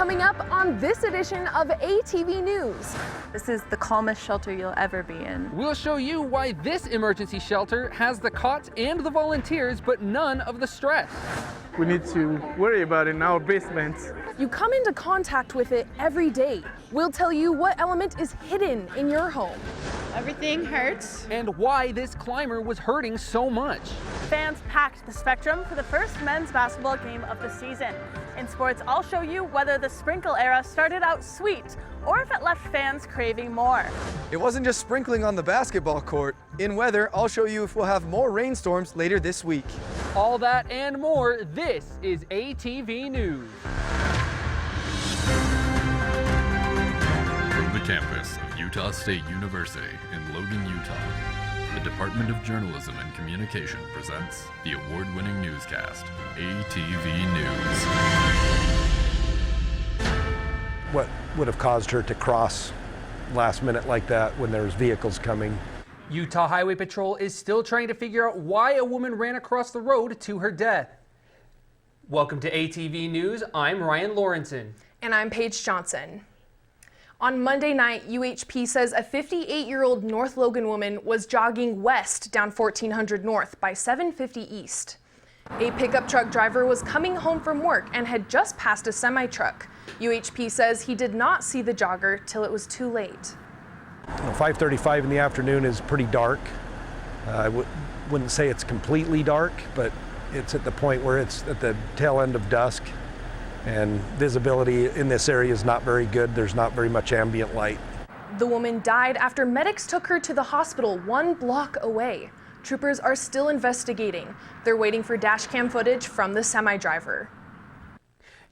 Coming up on this edition of ATV News. This is the calmest shelter you'll ever be in. We'll show you why this emergency shelter has the cots and the volunteers, but none of the stress. We need to worry about it in our basement. You come into contact with it every day. We'll tell you what element is hidden in your home. Everything hurts. And why this climber was hurting so much. Fans packed the Spectrum for the first men's basketball game of the season. In sports, I'll show you whether the sprinkle era started out sweet or if it left fans craving more. It wasn't just sprinkling on the basketball court. In weather, I'll show you if we'll have more rainstorms later this week. All that and more, this is ATV News. From the campus of Utah State University in Logan, Utah, the Department of Journalism and Communication presents the award-winning newscast, ATV News. What would have caused her to cross last minute like that when there's vehicles coming? Utah Highway Patrol is still trying to figure out why a woman ran across the road to her death. Welcome to ATV News. I'm Ryan Lawrenson. And I'm Paige Johnson. On Monday night, UHP says a 58-year-old North Logan woman was jogging west down 1400 North by 750 East. A pickup truck driver was coming home from work and had just passed a semi-truck. UHP says he did not see the jogger till it was too late. 5:35 in the afternoon is pretty dark. I wouldn't say it's completely dark, but it's at the point where it's at the tail end of dusk, and visibility in this area is not very good. There's not very much ambient light. The woman died after medics took her to the hospital 1 block away. Troopers are still investigating. They're waiting for dash cam footage from the semi-driver.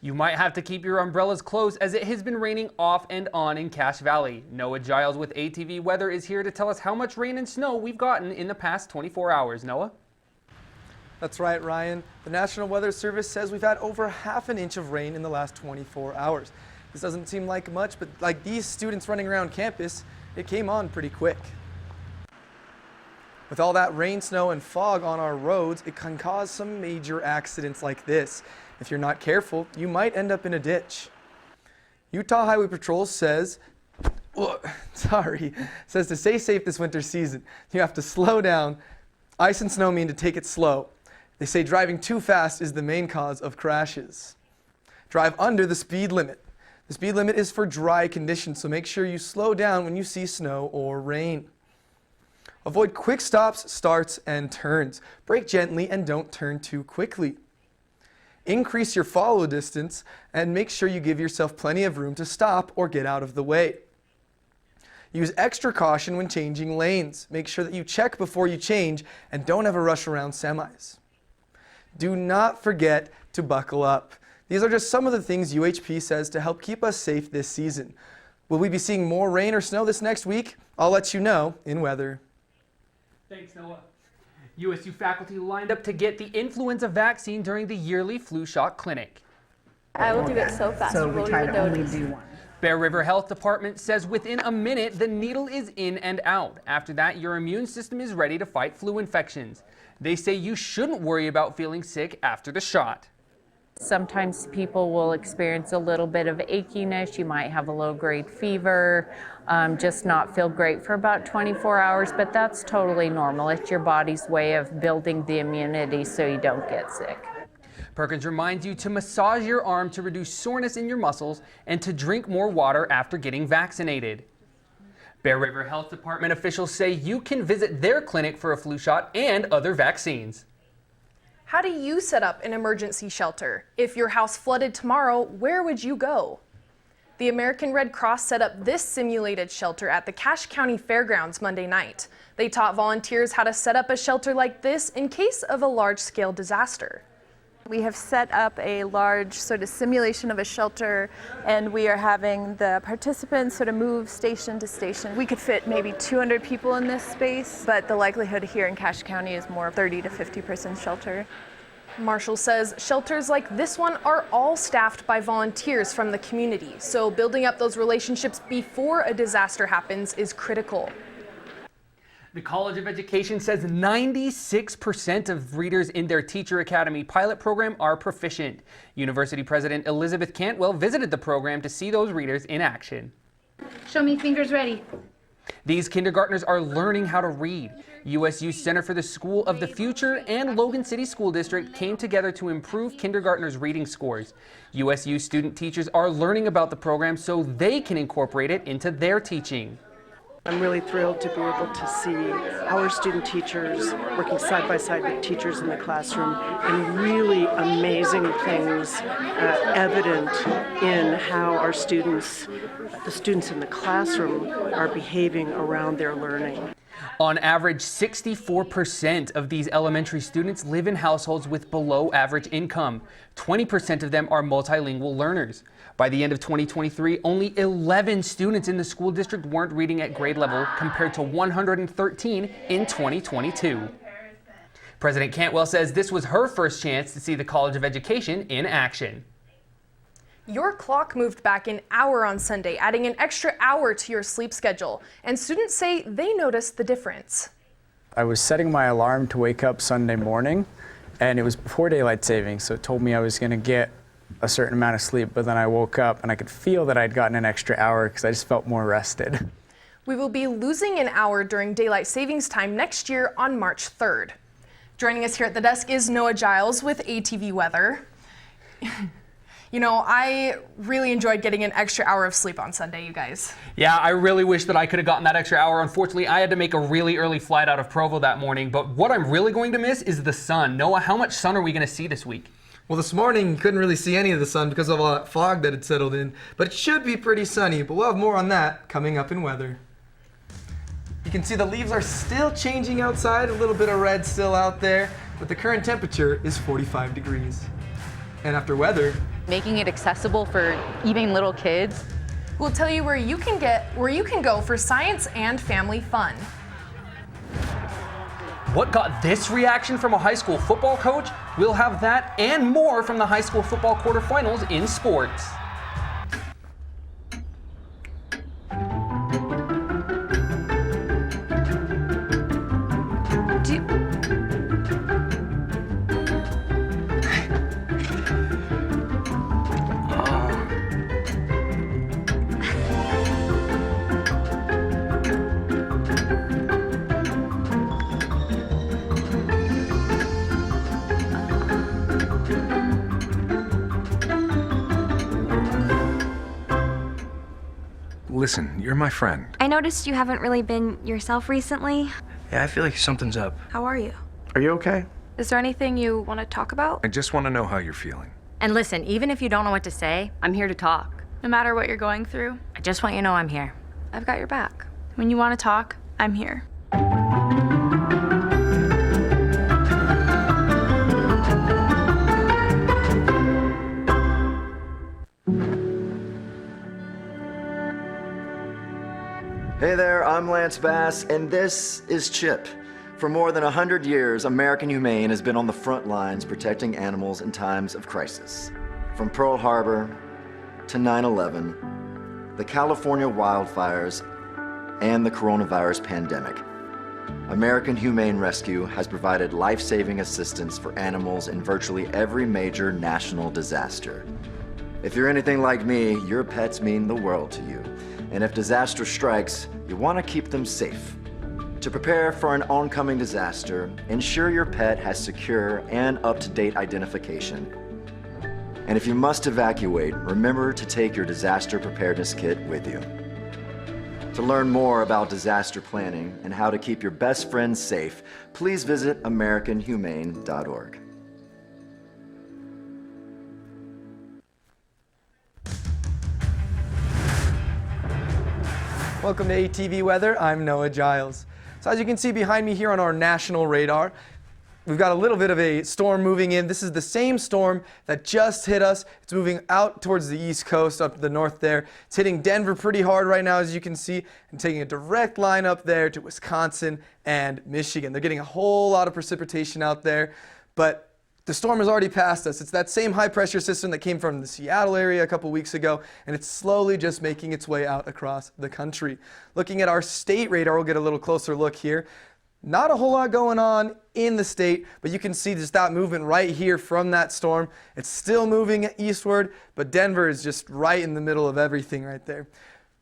You might have to keep your umbrellas closed as it has been raining off and on in Cache Valley. Noah Giles with ATV Weather is here to tell us how much rain and snow we've gotten in the past 24 hours. Noah? That's right, Ryan. The National Weather Service says we've had over half an inch of rain in the last 24 hours. This doesn't seem like much, but like these students running around campus, it came on pretty quick. With all that rain, snow, and fog on our roads, it can cause some major accidents like this. If you're not careful, you might end up in a ditch. Utah Highway Patrol says to stay safe this winter season, you have to slow down. Ice and snow mean to take it slow. They say driving too fast is the main cause of crashes. Drive under the speed limit. The speed limit is for dry conditions, so make sure you slow down when you see snow or rain. Avoid quick stops, starts, and turns. Brake gently and don't turn too quickly. Increase your follow distance and make sure you give yourself plenty of room to stop or get out of the way. Use extra caution when changing lanes. Make sure that you check before you change and don't ever rush around semis. Do not forget to buckle up. These are just some of the things UHP says to help keep us safe this season. Will we be seeing more rain or snow this next week? I'll let you know in weather. Thanks, Noah. USU faculty lined up to get the influenza vaccine during the yearly flu shot clinic. I will do it so fast. So we try to only do one. Bear River Health Department says within a minute the needle is in and out. After that, your immune system is ready to fight flu infections. They say you shouldn't worry about feeling sick after the shot. Sometimes people will experience a little bit of achiness. You might have a low-grade fever, just not feel great for about 24 hours, but that's totally normal. It's your body's way of building the immunity so you don't get sick. Perkins reminds you to massage your arm to reduce soreness in your muscles and to drink more water after getting vaccinated. Bear River Health Department officials say you can visit their clinic for a flu shot and other vaccines. How do you set up an emergency shelter? If your house flooded tomorrow, where would you go? The American Red Cross set up this simulated shelter at the Cache County Fairgrounds Monday night. They taught volunteers how to set up a shelter like this in case of a large-scale disaster. We have set up a large sort of simulation of a shelter, and we are having the participants sort of move station to station. We could fit maybe 200 people in this space, but the likelihood here in Cache County is more 30 to 50% shelter. Marshall says shelters like this one are all staffed by volunteers from the community, so building up those relationships before a disaster happens is critical. The College of Education says 96% of readers in their Teacher Academy pilot program are proficient. University President Elizabeth Cantwell visited the program to see those readers in action. Show me fingers ready. These kindergartners are learning how to read. USU Center for the School of the Future and Logan City School District came together to improve kindergartners' reading scores. USU student teachers are learning about the program so they can incorporate it into their teaching. I'm really thrilled to be able to see our student teachers working side by side with teachers in the classroom and really amazing things evident in how our students, the students in the classroom, are behaving around their learning. On average, 64% of these elementary students live in households with below average income. 20% of them are multilingual learners. By the end of 2023, only 11 students in the school district weren't reading at grade level compared to 113 in 2022. President Cantwell says this was her first chance to see the College of Education in action. Your clock moved back an hour on Sunday, adding an extra hour to your sleep schedule. And students say they noticed the difference. I was setting my alarm to wake up Sunday morning, and it was before daylight savings, so it told me I was going to get a certain amount of sleep, but then I woke up and I could feel that I'd gotten an extra hour because I just felt more rested. We will be losing an hour during daylight savings time next year on March 3rd. Joining us here at the desk is Noah Giles with ATV Weather. You know, I really enjoyed getting an extra hour of sleep on Sunday, you guys. Yeah, I really wish that I could have gotten that extra hour. Unfortunately, I had to make a really early flight out of Provo that morning, but what I'm really going to miss is the sun. Noah, how much sun are we going to see this week? Well, this morning you couldn't really see any of the sun because of all that fog that had settled in, but it should be pretty sunny, but we'll have more on that coming up in weather. You can see the leaves are still changing outside, a little bit of red still out there, but the current temperature is 45 degrees. And after weather, Making it accessible for even little kids. We'll tell you where you can go for science and family fun. What got this reaction from a high school football coach? We'll have that and more from the high school football quarterfinals in sports. Listen, you're my friend. I noticed you haven't really been yourself recently. Yeah, I feel like something's up. How are you? Are you okay? Is there anything you want to talk about? I just want to know how you're feeling. And listen, even if you don't know what to say, I'm here to talk. No matter what you're going through, I just want you to know I'm here. I've got your back. when you want to talk, I'm here. Hey there, I'm Lance Bass, and this is CHIP. For more than 100 years, American Humane has been on the front lines protecting animals in times of crisis. From Pearl Harbor to 9/11, the California wildfires, and the coronavirus pandemic, American Humane Rescue has provided life-saving assistance for animals in virtually every major national disaster. If you're anything like me, your pets mean the world to you. And if disaster strikes, you want to keep them safe. To prepare for an oncoming disaster, ensure your pet has secure and up-to-date identification. And if you must evacuate, remember to take your disaster preparedness kit with you. To learn more about disaster planning and how to keep your best friends safe, please visit AmericanHumane.org. Welcome to ATV Weather. I'm Noah Giles. So as you can see behind me here on our national radar, we've got a little bit of a storm moving in. This is the same storm that just hit us. It's moving out towards the east coast, up to the north there. It's hitting Denver pretty hard right now, as you can see, and taking a direct line up there to Wisconsin and Michigan. They're getting a whole lot of precipitation out there, but The storm has already passed us. It's that same high pressure system that came from the Seattle area a couple weeks ago, and it's slowly just making its way out across the country. Looking at our state radar, we'll get a little closer look here. Not a whole lot going on in the state, but you can see just that movement right here from that storm. It's still moving eastward, but Denver is just right in the middle of everything right there.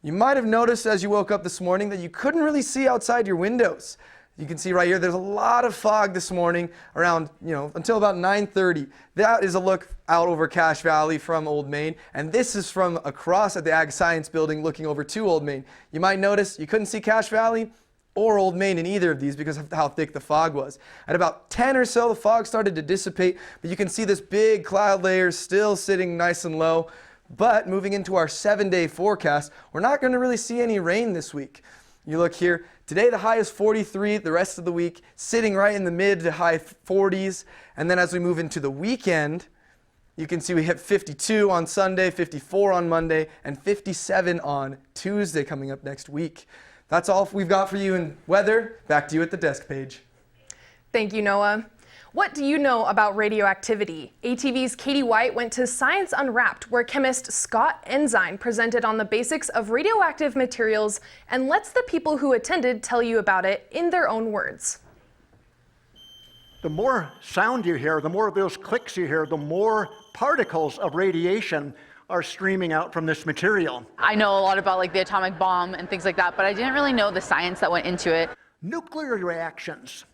You might have noticed as you woke up this morning that you couldn't really see outside your windows. You can see right here, there's a lot of fog this morning around, until about 9:30. That is a look out over Cache Valley from Old Main, and this is from across at the Ag Science Building looking over to Old Main. You might notice you couldn't see Cache Valley or Old Main in either of these because of how thick the fog was. At about 10 or so, the fog started to dissipate, but you can see this big cloud layer still sitting nice and low. But moving into our 7-day forecast, we're not going to really see any rain this week. You look here, today the high is 43, the rest of the week sitting right in the mid to high 40s. And then as we move into the weekend, you can see we hit 52 on Sunday, 54 on Monday, and 57 on Tuesday coming up next week. That's all we've got for you in weather. Back to you at the desk page. Thank you, Noah. What do you know about radioactivity? ATV's Katie White went to Science Unwrapped, where chemist Scott Ensign presented on the basics of radioactive materials and lets the people who attended tell you about it in their own words. The more sound you hear, the more of those clicks you hear, the more particles of radiation are streaming out from this material. I know a lot about like the atomic bomb and things like that, but I didn't really know the science that went into it. Nuclear reactions,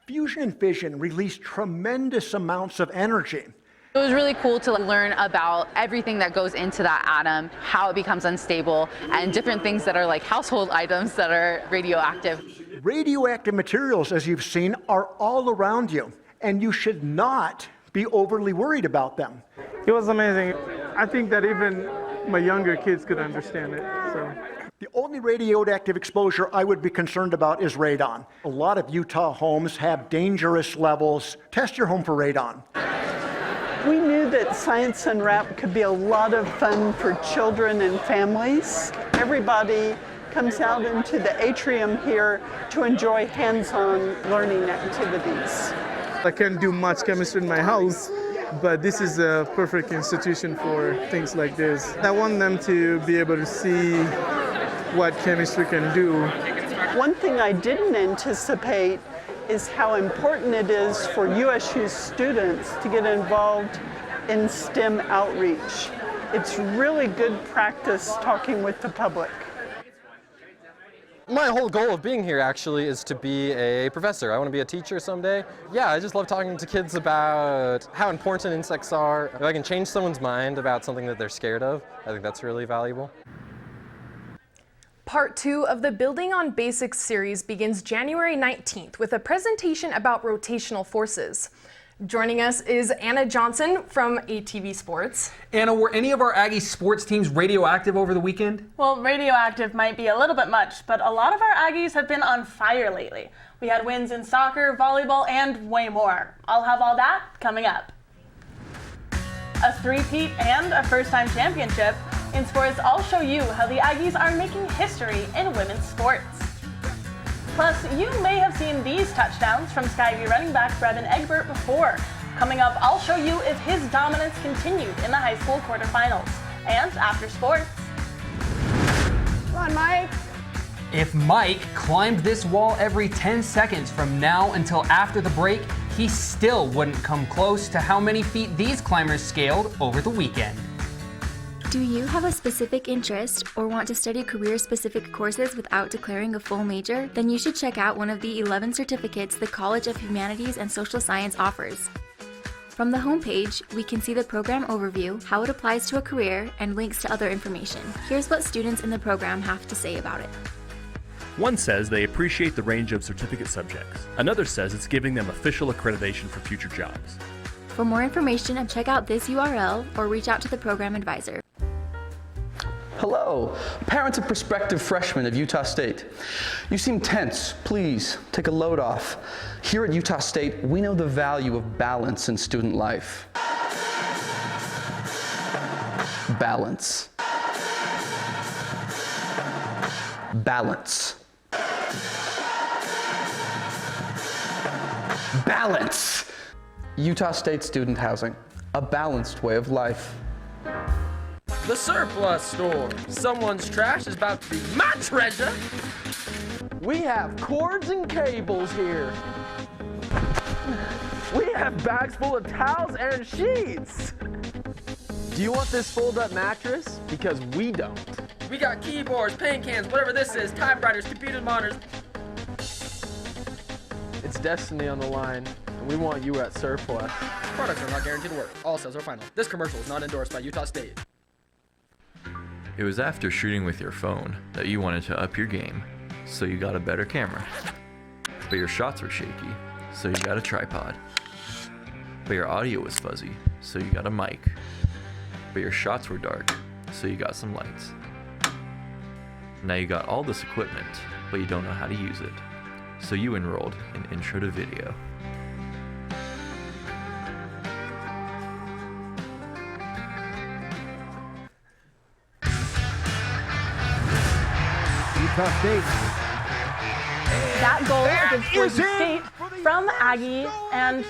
fusion and fission release tremendous amounts of energy. It was really cool to learn about everything that goes into that atom, how it becomes unstable, and different things that are like household items that are radioactive. Radioactive materials, as you've seen, are all around you, and you should not be overly worried about them. It was amazing. I think that even my younger kids could understand it. So. The only radioactive exposure I would be concerned about is radon. A lot of Utah homes have dangerous levels. Test your home for radon. We knew that Science Unwrapped could be a lot of fun for children and families. Everybody comes out into the atrium here to enjoy hands-on learning activities. I can't do much chemistry in my house, but this is a perfect institution for things like this. I want them to be able to see what chemistry can do. One thing I didn't anticipate is how important it is for USU students to get involved in STEM outreach. It's really good practice talking with the public. My whole goal of being here actually is to be a professor. I want to be a teacher someday. Yeah, I just love talking to kids about how important insects are. If I can change someone's mind about something that they're scared of, I think that's really valuable. Part 2 of the Building on Basics series begins January 19th with a presentation about rotational forces. Joining us is Anna Johnson from ATV Sports. Anna, were any of our Aggie sports teams radioactive over the weekend? Well, radioactive might be a little bit much, but a lot of our Aggies have been on fire lately. We had wins in soccer, volleyball, and way more. I'll have all that coming up. A three-peat and a first-time championship. In sports, I'll show you how the Aggies are making history in women's sports. Plus, you may have seen these touchdowns from Skyview running back Brevin Egbert before. Coming up, I'll show you if his dominance continued in the high school quarterfinals. And after sports. Come on, Mike. If Mike climbed this wall every 10 seconds from now until after the break, he still wouldn't come close to how many feet these climbers scaled over the weekend. Do you have a specific interest or want to study career-specific courses without declaring a full major? Then you should check out one of the 11 certificates the College of Humanities and Social Science offers. From the homepage, we can see the program overview, how it applies to a career, and links to other information. Here's what students in the program have to say about it. One says they appreciate the range of certificate subjects. Another says it's giving them official accreditation for future jobs. For more information, check out this URL or reach out to the program advisor. Hello, parents and prospective freshmen of Utah State. You seem tense. Please take a load off. Here at Utah State, we know the value of balance in student life. Balance. Balance. Balance. Utah State Student Housing, a balanced way of life. The Surplus Store. Someone's trash is about to be my treasure. We have cords and cables here. We have bags full of towels and sheets. Do you want this fold-up mattress? Because we don't. We got keyboards, paint cans, whatever this is, typewriters, computer monitors. It's destiny on the line, and we want you at Surplus. Products are not guaranteed to work. All sales are final. This commercial is not endorsed by Utah State. It was after shooting with your phone that you wanted to up your game, so you got a better camera. But your shots were shaky, so you got a tripod. But your audio was fuzzy, so you got a mic. But your shots were dark, so you got some lights. Now you got all this equipment, but you don't know how to use it. So you enrolled in Intro to Video. Utah State. That goal against Boise State from Aggie and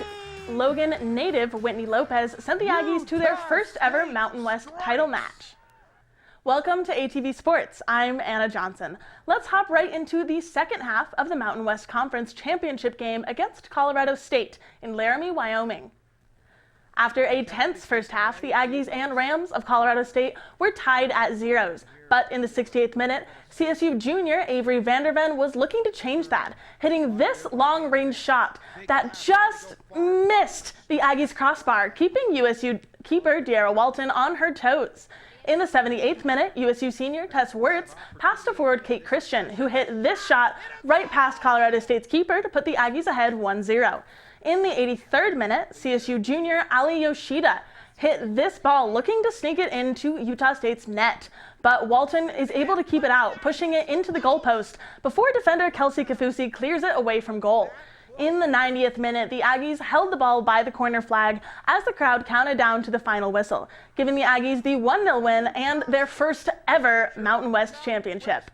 Logan native Whitney Lopez sent the Aggies to their first ever Mountain West title match. Welcome to ATV Sports. I'm Anna Johnson. Let's hop right into the second half of the Mountain West Conference Championship game against Colorado State in Laramie, Wyoming. After a tense first half, the Aggies and Rams of Colorado State were tied at zeros. But in the 68th minute, CSU junior Avery Vanderven was looking to change that, hitting this long-range shot that just missed the Aggies' crossbar, keeping USU keeper De'Ara Walton on her toes. In the 78th minute, USU senior Tess Wirtz passed to forward Kate Christian, who hit this shot right past Colorado State's keeper to put the Aggies ahead 1-0. In the 83rd minute, CSU junior Ali Yoshida hit this ball looking to sneak it into Utah State's net. But Walton is able to keep it out, pushing it into the goalpost before defender Kelsey Kafusi clears it away from goal. In the 90th minute, the Aggies held the ball by the corner flag as the crowd counted down to the final whistle, giving the Aggies the 1-0 win and their first ever Mountain West championship.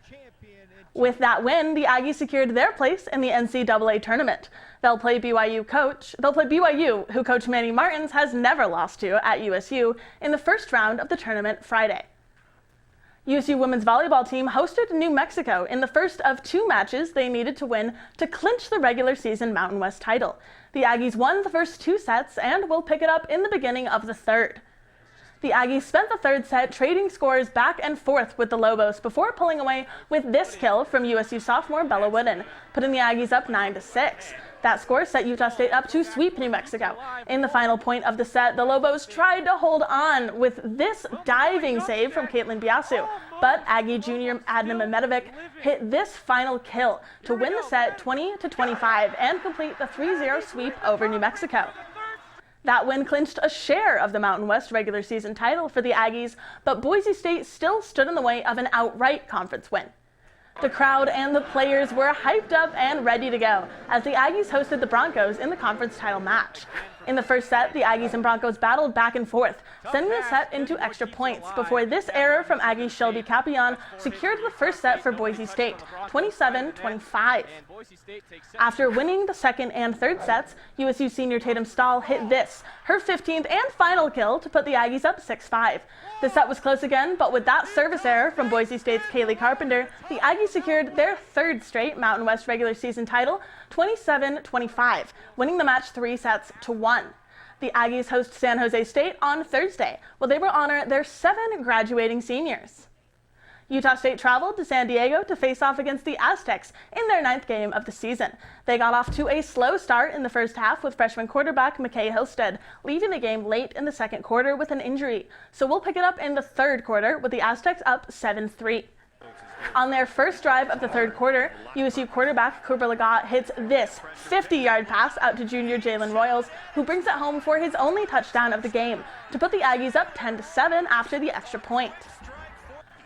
With that win, the Aggies secured their place in the NCAA tournament. They'll play BYU, who Coach Manny Martins has never lost to at USU, in the first round of the tournament Friday. USU women's volleyball team hosted New Mexico in the first of two matches they needed to win to clinch the regular season Mountain West title. The Aggies won the first two sets and will pick it up in the beginning of the third. The Aggies spent the third set trading scores back and forth with the Lobos before pulling away with this kill from USU sophomore Bella Wooden, putting the Aggies up 9-6. That score set Utah State up to sweep New Mexico. In the final point of the set, the Lobos tried to hold on with this diving save from Caitlin Biasu, but Aggie junior Adna Mehmetovic hit this final kill to win the set 20-25 and complete the 3-0 sweep over New Mexico. That win clinched a share of the Mountain West regular season title for the Aggies, but Boise State still stood in the way of an outright conference win. The crowd and the players were hyped up and ready to go as the Aggies hosted the Broncos in the conference title match. In the first set, the Aggies and Broncos battled back and forth, sending the set into extra points before this error from Aggies Shelby Capion secured the first set for Boise State, 27-25. After winning the second and third sets, USU senior Tatum Stahl hit this, her 15th and final kill to put the Aggies up 6-5. The set was close again, but with that service error from Boise State's Kaylee Carpenter, the Aggies secured their third straight Mountain West regular season title, 27-25, winning the match 3-1. The Aggies host San Jose State on Thursday, where they will honor their 7 graduating seniors. Utah State traveled to San Diego to face off against the Aztecs in their 9th game of the season. They got off to a slow start in the first half with freshman quarterback McKay Hillstead leaving the game late in the second quarter with an injury. So we'll pick it up in the third quarter with the Aztecs up 7-3. On their first drive of the third quarter, USU quarterback Cooper Legat hits this 50-yard pass out to junior Jalen Royals, who brings it home for his only touchdown of the game to put the Aggies up 10-7 after the extra point.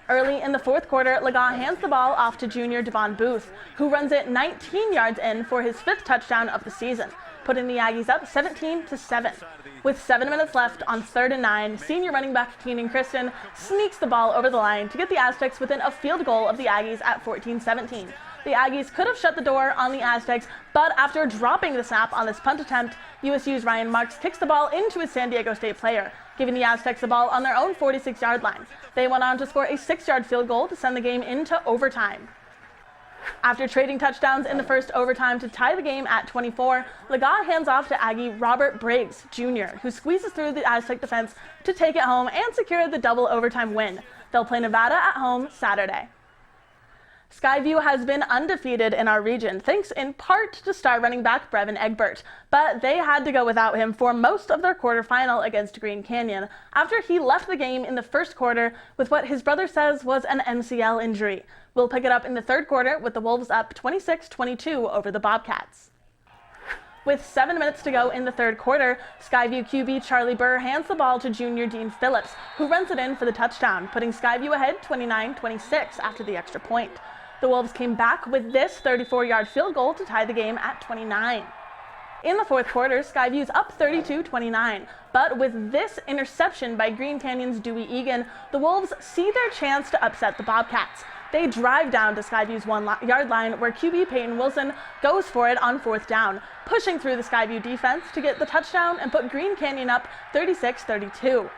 Early in the fourth quarter, Legat hands the ball off to junior Devon Booth, who runs it 19 yards in for his 5th touchdown of the season, putting the Aggies up 17-7. With 7 minutes left on 3rd and 9, senior running back Keenan Kristen sneaks the ball over the line to get the Aztecs within a field goal of the Aggies at 14-17. The Aggies could have shut the door on the Aztecs, but after dropping the snap on this punt attempt, USU's Ryan Marks kicks the ball into a San Diego State player, giving the Aztecs the ball on their own 46-yard line. They went on to score a 6-yard field goal to send the game into overtime. After trading touchdowns in the first overtime to tie the game at 24, Legas hands off to Aggie Robert Briggs, Jr., who squeezes through the Aztec defense to take it home and secure the double overtime win. They'll play Nevada at home Saturday. Skyview has been undefeated in our region, thanks in part to star running back Brevin Egbert, but they had to go without him for most of their quarterfinal against Green Canyon after he left the game in the first quarter with what his brother says was an MCL injury. We'll pick it up in the third quarter with the Wolves up 26-22 over the Bobcats. With 7 minutes to go in the third quarter, Skyview QB Charlie Burr hands the ball to junior Dean Phillips, who runs it in for the touchdown, putting Skyview ahead 29-26 after the extra point. The Wolves came back with this 34-yard field goal to tie the game at 29. In the fourth quarter, Skyview's up 32-29, but with this interception by Green Canyon's Dewey Egan, the Wolves see their chance to upset the Bobcats. They drive down to Skyview's 1-yard line where QB Peyton Wilson goes for it on fourth down, pushing through the Skyview defense to get the touchdown and put Green Canyon up 36-32.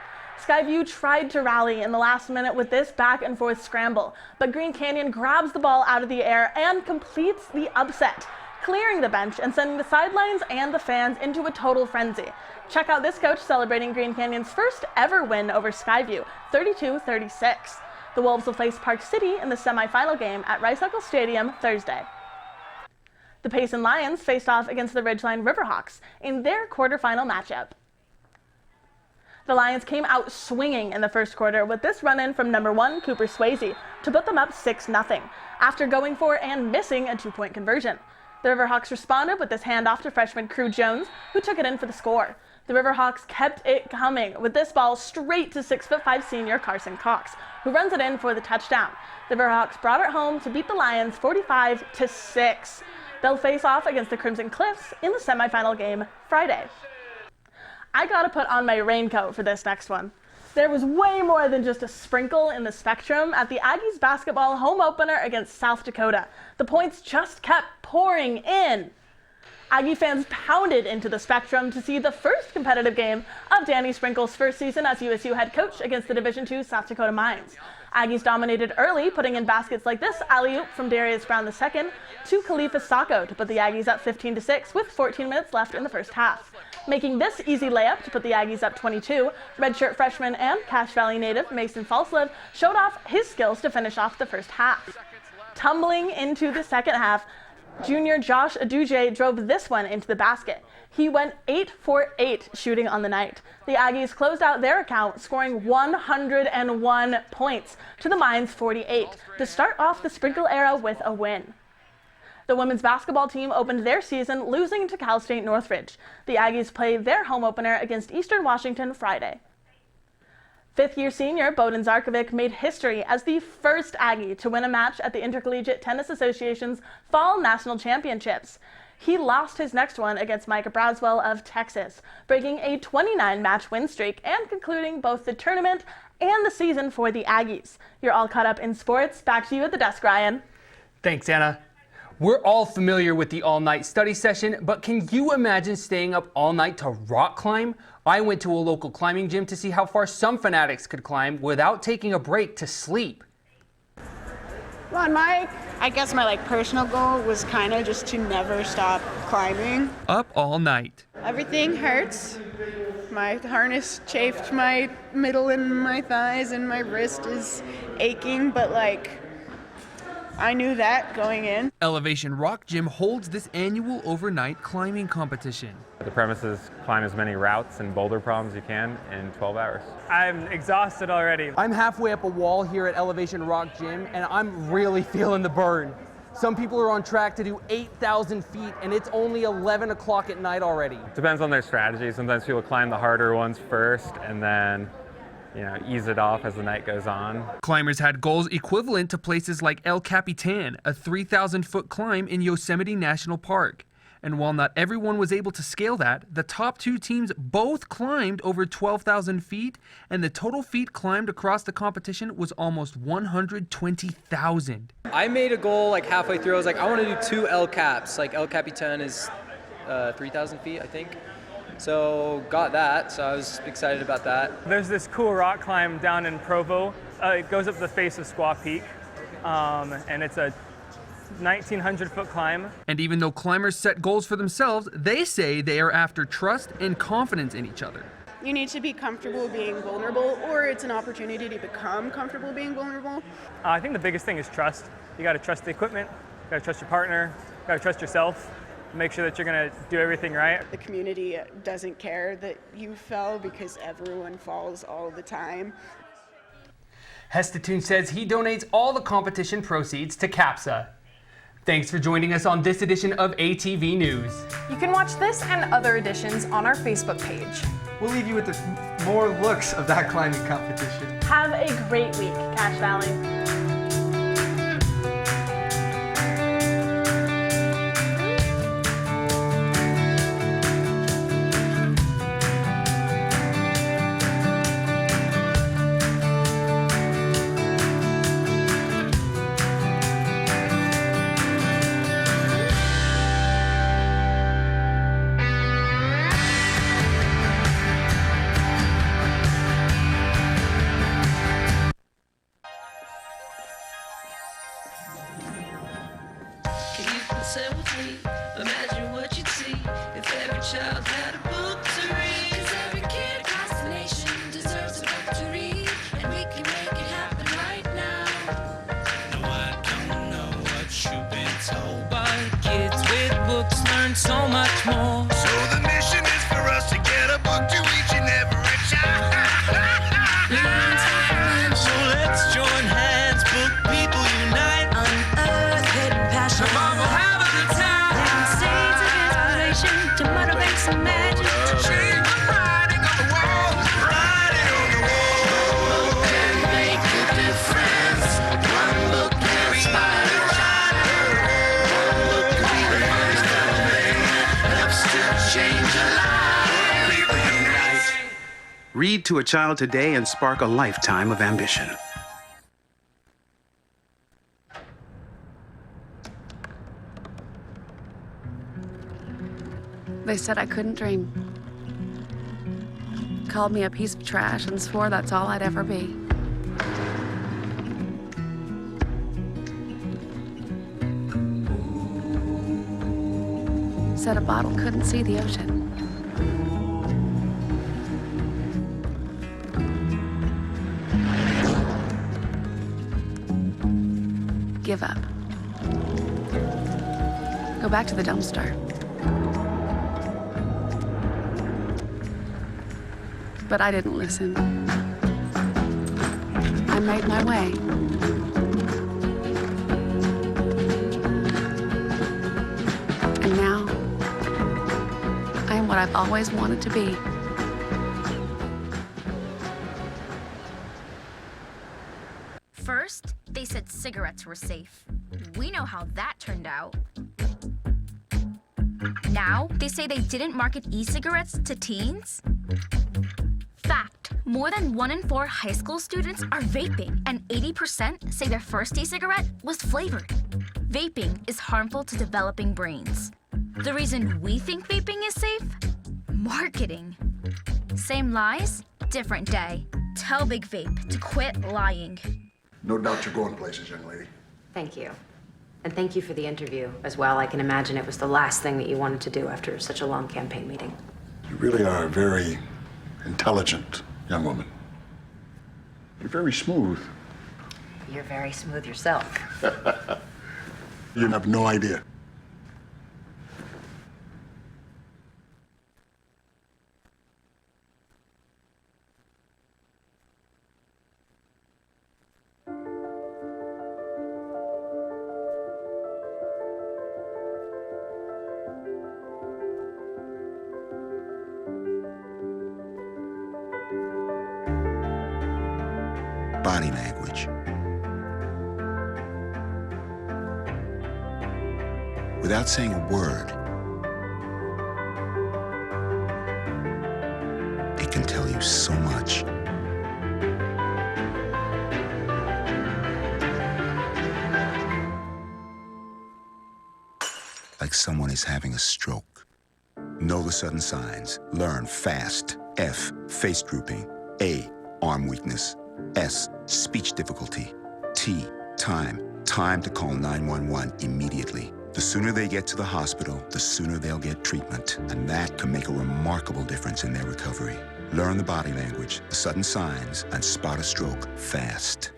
Skyview tried to rally in the last minute with this back and forth scramble, but Green Canyon grabs the ball out of the air and completes the upset, clearing the bench and sending the sidelines and the fans into a total frenzy. Check out this coach celebrating Green Canyon's first ever win over Skyview, 32-36. The Wolves will face Park City in the semifinal game at Rice-Eccles Stadium Thursday. The Payson Lions faced off against the Ridgeline Riverhawks in their quarterfinal matchup. The Lions came out swinging in the first quarter with this run-in from number 1 Cooper Swayze to put them up 6-0 after going for and missing a 2-point conversion. The Riverhawks responded with this handoff to freshman Crew Jones, who took it in for the score. The Riverhawks kept it coming with this ball straight to 6'5" senior Carson Cox, who runs it in for the touchdown. The Riverhawks brought it home to beat the Lions 45-6. They'll face off against the Crimson Cliffs in the semifinal game Friday. I gotta put on my raincoat for this next one. There was way more than just a sprinkle in the spectrum at the Aggies basketball home opener against South Dakota. The points just kept pouring in. Aggie fans pounded into the spectrum to see the first competitive game of Danny Sprinkle's first season as USU head coach against the Division II South Dakota Mines. Aggies dominated early, putting in baskets like this alley-oop from Darius Brown II to Khalifa Sacco to put the Aggies up 15-6 with 14 minutes left in the first half. Making this easy layup to put the Aggies up 22, redshirt freshman and Cache Valley native Mason Falslev showed off his skills to finish off the first half. Tumbling into the second half, junior Josh Aduje drove this one into the basket. He went 8 for 8 shooting on the night. The Aggies closed out their account, scoring 101 points to the Mines 48 to start off the Sprinkle era with a win. The women's basketball team opened their season losing to Cal State Northridge. The Aggies play their home opener against Eastern Washington Friday. Fifth-year senior Bowden Zarkovic made history as the first Aggie to win a match at the Intercollegiate Tennis Association's Fall National Championships. He lost his next one against Micah Braswell of Texas, breaking a 29-match win streak and concluding both the tournament and the season for the Aggies. You're all caught up in sports. Back to you at the desk, Ryan. Thanks, Anna. We're all familiar with the all-night study session, but can you imagine staying up all night to rock climb? I went to a local climbing gym to see how far some fanatics could climb without taking a break to sleep. Come on, Mike. I guess my personal goal was kind of just to never stop climbing. Up all night. Everything hurts. My harness chafed my middle and my thighs, and my wrist is aching, but I knew that going in. Elevation Rock Gym holds this annual overnight climbing competition. The premise is climb as many routes and boulder problems you can in 12 hours. I'm exhausted already. I'm halfway up a wall here at Elevation Rock Gym, and I'm really feeling the burn. Some people are on track to do 8,000 feet, and it's only 11 o'clock at night already. Depends on their strategy. Sometimes people climb the harder ones first and then ease it off as the night goes on. Climbers had goals equivalent to places like El Capitan, a 3,000-foot climb in Yosemite National Park. And while not everyone was able to scale that, the top two teams both climbed over 12,000 feet, and the total feet climbed across the competition was almost 120,000. I made a goal like halfway through. I was like, I want to do 2 El Caps. Like El Capitan is 3,000 feet, I think. So got that, so I was excited about that. There's this cool rock climb down in Provo. It goes up the face of Squaw Peak, and it's a 1,900-foot climb. And even though climbers set goals for themselves, they say they are after trust and confidence in each other. You need to be comfortable being vulnerable, or it's an opportunity to become comfortable being vulnerable. I think the biggest thing is trust. You got to trust the equipment, you got to trust your partner, you got to trust yourself. Make sure that you're going to do everything right. The community doesn't care that you fell because everyone falls all the time. Hestatoon says he donates all the competition proceeds to CAPSA. Thanks for joining us on this edition of ATV News. You can watch this and other editions on our Facebook page. We'll leave you with more looks of that climbing competition. Have a great week, Cache Valley. Imagine what you'd see if every child had a book to read. 'Cause every kid across the nation deserves a book to read, and we can make it happen right now. No, I don't know what you've been told, but kids with books learn so much more. So the mission is for us to get a book to each and every child. So let's join hands, book people unite, unearth hidden passion. Have a good time. Seeds of inspiration to motivate some magic. To change the writing on the wall. Writing on the wall. And make a difference. One book can inspire a child. One book can be the first thing that helps to change a life. People unite. Read to a child today and spark a lifetime of ambition. They said I couldn't dream. Called me a piece of trash and swore that's all I'd ever be. Said a bottle couldn't see the ocean. Give up. Go back to the dumpster. But I didn't listen. I made my way. And now, I am what I've always wanted to be. First, they said cigarettes were safe. We know how that turned out. Now, they say they didn't market e-cigarettes to teens. Fact, more than 1 in 4 high school students are vaping, and 80% say their first e-cigarette was flavored. Vaping is harmful to developing brains. The reason we think vaping is safe? Marketing. Same lies, different day. Tell Big Vape to quit lying. No doubt you're going places, young lady. Thank you. And thank you for the interview as well. I can imagine it was the last thing that you wanted to do after such a long campaign meeting. You really are a very intelligent young woman. You're very smooth. You're very smooth yourself. You have no idea. Body language. Without saying a word, so much. Like someone is having a stroke. Know the sudden signs. Learn fast. F, face drooping. A, arm weakness. S, speech difficulty. T, time. Time to call 911 immediately. The sooner they get to the hospital, the sooner they'll get treatment. And that can make a remarkable difference in their recovery. Learn the body language, the sudden signs, and spot a stroke fast.